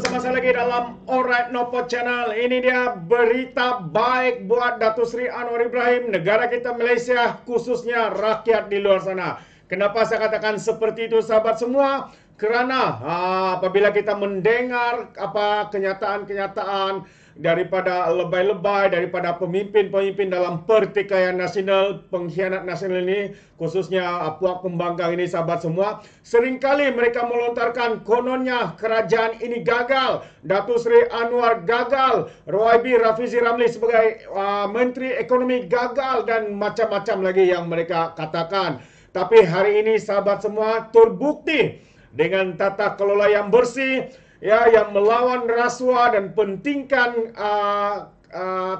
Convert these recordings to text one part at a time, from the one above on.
bersama saya lagi dalam Alright Nopo Channel. Ini dia berita baik buat Datuk Seri Anwar Ibrahim, negara kita Malaysia, khususnya rakyat di luar sana. Kenapa saya katakan seperti itu sahabat semua? Kerana apabila kita mendengar kenyataan-kenyataan daripada lebay-lebay, daripada pemimpin-pemimpin dalam pertikaian nasional, pengkhianat nasional ini, khususnya puak pembangkang ini sahabat semua, seringkali mereka melontarkan kononnya kerajaan ini gagal, Datuk Seri Anwar gagal, Rohaibi Rafizi Ramli sebagai Menteri Ekonomi gagal, dan macam-macam lagi yang mereka katakan. Tapi hari ini sahabat semua terbukti dengan tata kelola yang bersih, ya, yang melawan rasuah dan pentingkan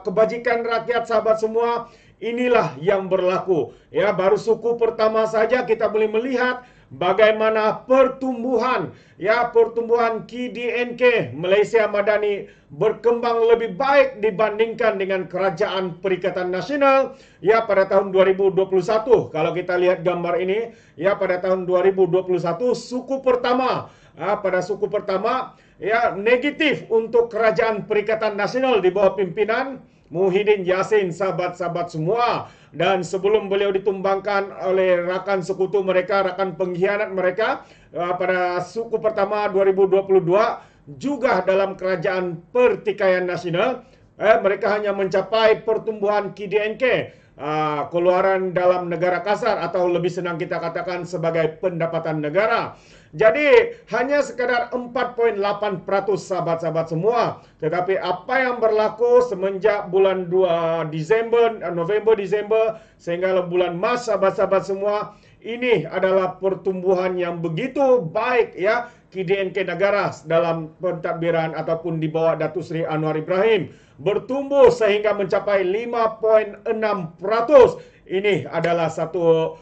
kebajikan rakyat sahabat semua, inilah yang berlaku. Ya, baru suku pertama saja kita boleh melihat bagaimana pertumbuhan KDNK Malaysia Madani berkembang lebih baik dibandingkan dengan Kerajaan Perikatan Nasional ya pada tahun 2021. Kalau kita lihat gambar ini ya, pada tahun 2021 suku pertama ya negatif untuk Kerajaan Perikatan Nasional di bawah pimpinan Muhyiddin Yassin sahabat-sahabat semua. Dan sebelum beliau ditumbangkan oleh rakan sekutu mereka, rakan pengkhianat mereka pada suku pertama 2022 juga dalam Kerajaan Pertikaian Nasional, mereka hanya mencapai pertumbuhan KDNK, keluaran dalam negara kasar, atau lebih senang kita katakan sebagai pendapatan negara. Jadi hanya sekadar 4.8% sahabat-sahabat semua. Tetapi apa yang berlaku semenjak bulan November, Disember sehingga bulan Mac sahabat-sahabat semua, ini adalah pertumbuhan yang begitu baik ya KDNK negara dalam pentadbiran ataupun di bawah Datuk Seri Anwar Ibrahim bertumbuh sehingga mencapai 5.6%. Ini adalah satu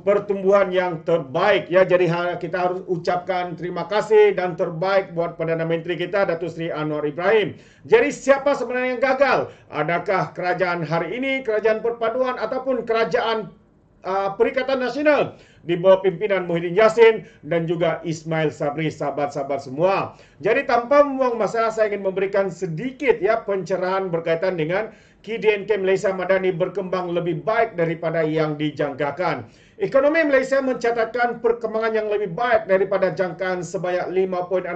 pertumbuhan yang terbaik ya. Jadi kita harus ucapkan terima kasih dan terbaik buat Perdana Menteri kita Datuk Seri Anwar Ibrahim. Jadi siapa sebenarnya yang gagal? Adakah kerajaan hari ini, kerajaan perpaduan, ataupun kerajaan Perikatan Nasional di bawah pimpinan Muhyiddin Yassin dan juga Ismail Sabri sahabat-sahabat semua? Jadi tanpa membuang masa, saya ingin memberikan sedikit ya pencerahan berkaitan dengan KDNK Malaysia Madani berkembang lebih baik daripada yang dijangkakan. Ekonomi Malaysia mencatatkan perkembangan yang lebih baik daripada jangkaan sebanyak 5.6%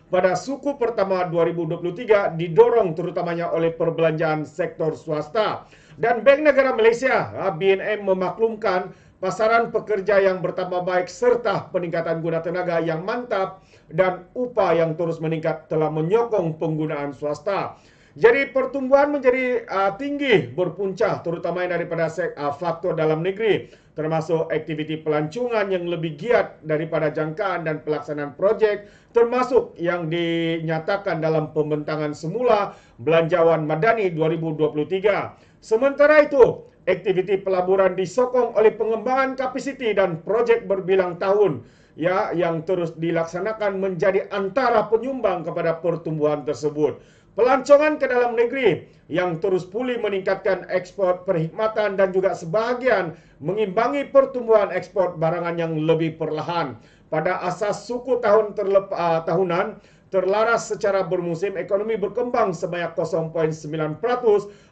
pada suku pertama 2023, didorong terutamanya oleh perbelanjaan sektor swasta. Dan Bank Negara Malaysia BNM memaklumkan pasaran pekerja yang bertambah baik serta peningkatan guna tenaga yang mantap dan upah yang terus meningkat telah menyokong penggunaan swasta. Jadi pertumbuhan menjadi tinggi berpunca terutamanya daripada faktor dalam negeri, termasuk aktiviti pelancongan yang lebih giat daripada jangkaan dan pelaksanaan projek, termasuk yang dinyatakan dalam pembentangan semula Belanjawan Madani 2023. Sementara itu, aktiviti pelaburan disokong oleh pengembangan kapasiti dan projek berbilang tahun ya yang terus dilaksanakan menjadi antara penyumbang kepada pertumbuhan tersebut. Pelancongan ke dalam negeri yang terus pulih meningkatkan ekspor perkhidmatan dan juga sebahagian mengimbangi pertumbuhan ekspor barangan yang lebih perlahan. Pada asas suku tahunan terlaras secara bermusim, ekonomi berkembang sebanyak 0.9%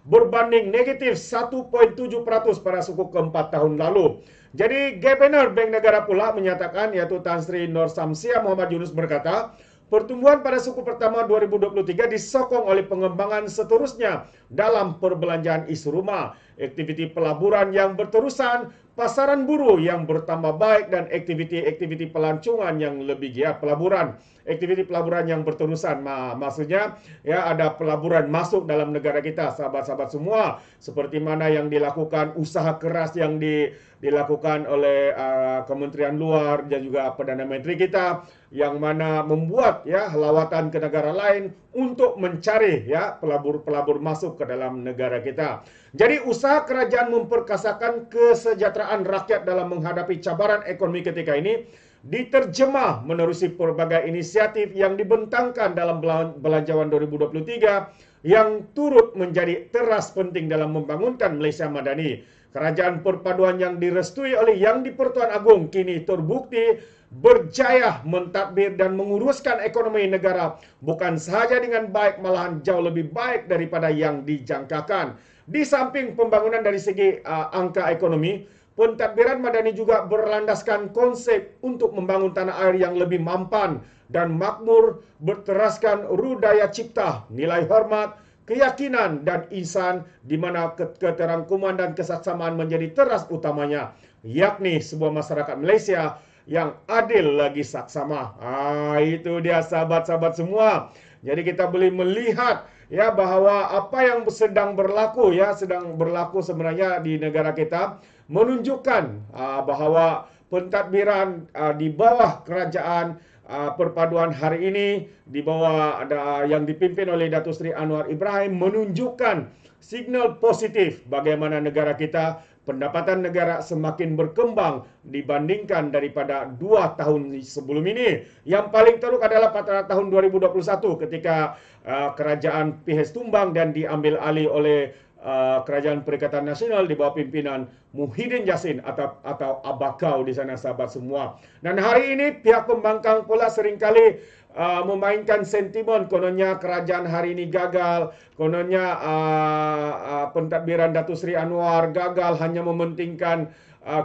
berbanding negatif 1.7% pada suku keempat tahun lalu. Jadi Governor Bank Negara pula menyatakan, yaitu Tan Sri Nur Samsia Muhammad Yunus berkata, pertumbuhan pada suku pertama 2023 disokong oleh pengembangan seterusnya dalam perbelanjaan isu rumah, aktiviti pelaburan yang berterusan, pasaran buruh yang bertambah baik, dan aktiviti pelancongan yang lebih giat. Aktiviti pelaburan yang berterusan, maksudnya ya ada pelaburan masuk dalam negara kita sahabat-sahabat semua, seperti mana yang dilakukan usaha keras yang dilakukan oleh Kementerian Luar dan juga Perdana Menteri kita, yang mana membuat ya lawatan ke negara lain untuk mencari ya pelabur-pelabur masuk ke dalam negara kita. Jadi usaha kerajaan memperkasakan kesejahteraan rakyat dalam menghadapi cabaran ekonomi ketika ini diterjemah menerusi berbagai inisiatif yang dibentangkan dalam Belanjawan 2023 yang turut menjadi teras penting dalam membangunkan Malaysia Madani. Kerajaan perpaduan yang direstui oleh Yang di-Pertuan Agong kini terbukti berjaya mentadbir dan menguruskan ekonomi negara bukan sahaja dengan baik, malahan jauh lebih baik daripada yang dijangkakan. Di samping pembangunan dari segi angka ekonomi, pentadbiran Madani juga berlandaskan konsep untuk membangun tanah air yang lebih mampan dan makmur, berteraskan rudaya cipta, nilai hormat, keyakinan dan ihsan di mana keterangkuman dan kesaksamaan menjadi teras utamanya, yakni sebuah masyarakat Malaysia yang adil lagi saksama. Itu dia sahabat-sahabat semua. Jadi kita boleh melihat ya bahawa apa yang sedang berlaku sebenarnya di negara kita menunjukkan bahawa pentadbiran di bawah kerajaan perpaduan hari ini di bawah ada yang dipimpin oleh Datuk Seri Anwar Ibrahim menunjukkan signal positif bagaimana negara kita, pendapatan negara semakin berkembang dibandingkan daripada 2 tahun sebelum ini. Yang paling teruk adalah pada tahun 2021 ketika kerajaan PH tumbang dan diambil alih oleh Kerajaan Perikatan Nasional di bawah pimpinan Muhyiddin Yassin atau Abakau di sana sahabat semua. Dan hari ini pihak pembangkang pula seringkali memainkan sentimen kononnya kerajaan hari ini gagal, kononnya pentadbiran Datuk Seri Anwar gagal hanya mementingkan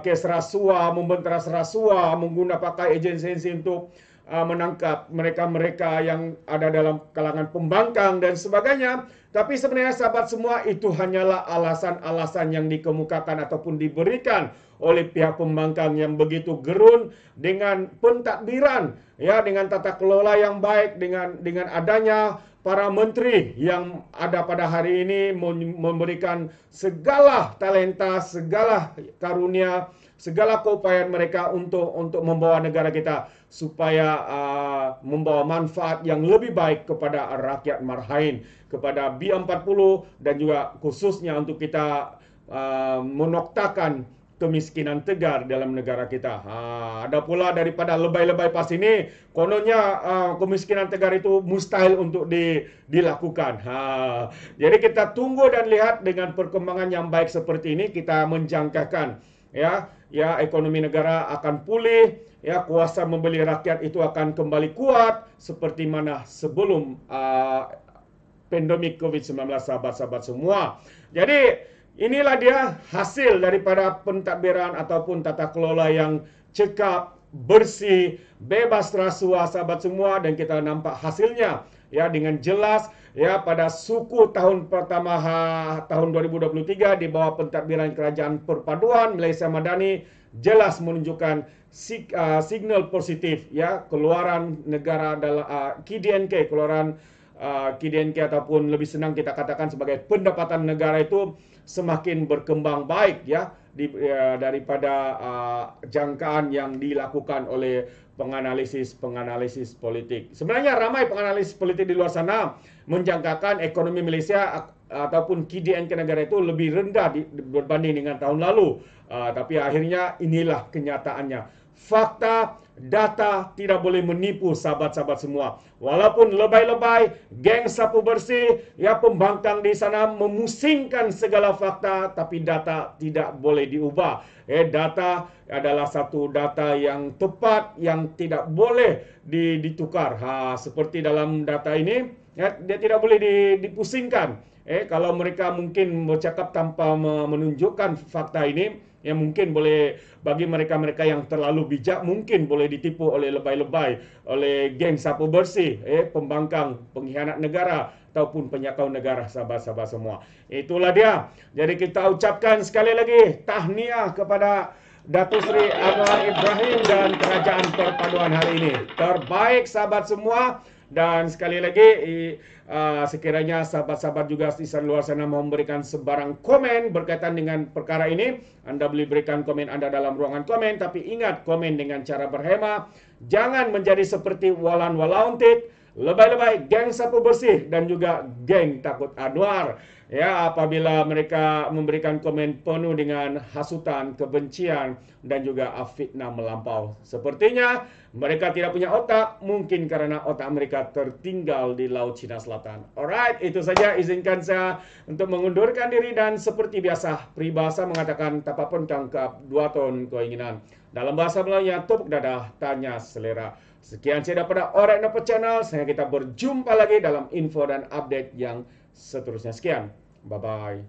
kes rasuah, membenteras rasuah, menggunakan pakai agensi untuk menangkap mereka-mereka yang ada dalam kalangan pembangkang dan sebagainya. Tapi sebenarnya sahabat semua itu hanyalah alasan-alasan yang dikemukakan ataupun diberikan oleh pihak pembangkang yang begitu gerun dengan pentadbiran, ya, dengan tata kelola yang baik, dengan adanya para menteri yang ada pada hari ini memberikan segala talenta, segala karunia, segala keupayaan mereka untuk membawa negara kita supaya membawa manfaat yang lebih baik kepada rakyat Marhain, kepada B40 dan juga khususnya untuk kita menoktakan kemiskinan tegar dalam negara kita. Ada pula daripada lebay-lebay pas ini, kononnya kemiskinan tegar itu mustahil untuk dilakukan. Jadi kita tunggu dan lihat dengan perkembangan yang baik seperti ini, kita menjangkakan ya ekonomi negara akan pulih, ya kuasa membeli rakyat itu akan kembali kuat seperti mana sebelum pandemik COVID-19 sahabat-sahabat semua. Jadi inilah dia hasil daripada pentadbiran ataupun tata kelola yang cekap, bersih, bebas rasuah sahabat semua, dan kita nampak hasilnya ya dengan jelas ya pada suku tahun pertama tahun 2023 di bawah pentadbiran Kerajaan Perpaduan Malaysia Madani jelas menunjukkan signal positif ya keluaran negara dalam KDNK, keluaran KDNK ataupun lebih senang kita katakan sebagai pendapatan negara itu semakin berkembang baik ya daripada jangkaan yang dilakukan oleh penganalisis politik. Sebenarnya ramai penganalisis politik di luar sana menjangkakan ekonomi Malaysia ataupun KDNK negara itu lebih rendah berbanding dengan tahun lalu. Tapi akhirnya inilah kenyataannya. Fakta, data tidak boleh menipu sahabat-sahabat semua. Walaupun lebay-lebay, geng sapu bersih, ya pembangkang di sana memusingkan segala fakta, tapi data tidak boleh diubah. Data adalah satu data yang tepat, yang tidak boleh ditukar. Seperti dalam data ini, ya, dia tidak boleh dipusingkan. Kalau mereka mungkin bercakap tanpa menunjukkan fakta ini, yang mungkin boleh bagi mereka-mereka yang terlalu bijak mungkin boleh ditipu oleh lebay-lebay, oleh geng sapu bersih, pembangkang, pengkhianat negara ataupun penyakau negara sahabat-sahabat semua. Itulah dia. Jadi kita ucapkan sekali lagi tahniah kepada Datuk Seri Anwar Ibrahim dan Kerajaan Perpaduan hari ini. Terbaik sahabat semua. Dan sekali lagi sekiranya sahabat-sahabat juga di luar sana mau memberikan sebarang komen berkaitan dengan perkara ini, Anda boleh berikan komen Anda dalam ruangan komen. Tapi ingat, komen dengan cara berhema. Jangan menjadi seperti Walan Walauntit, lebay-lebay, geng sapu bersih dan juga geng takut Anwar. Ya, apabila mereka memberikan komen penuh dengan hasutan, kebencian dan juga fitnah melampau. Sepertinya mereka tidak punya otak, mungkin karena otak mereka tertinggal di Laut Cina Selatan. Alright, itu saja, izinkan saya untuk mengundurkan diri, dan seperti biasa, peribahasa mengatakan tapak pun tangkap 2 ton keinginan. Dalam bahasa Melayu, tepuk dadah, tanya selera. Sekian saya daripada Alright Napa Channel. Saya kita berjumpa lagi dalam info dan update yang seterusnya. Sekian. Bye-bye.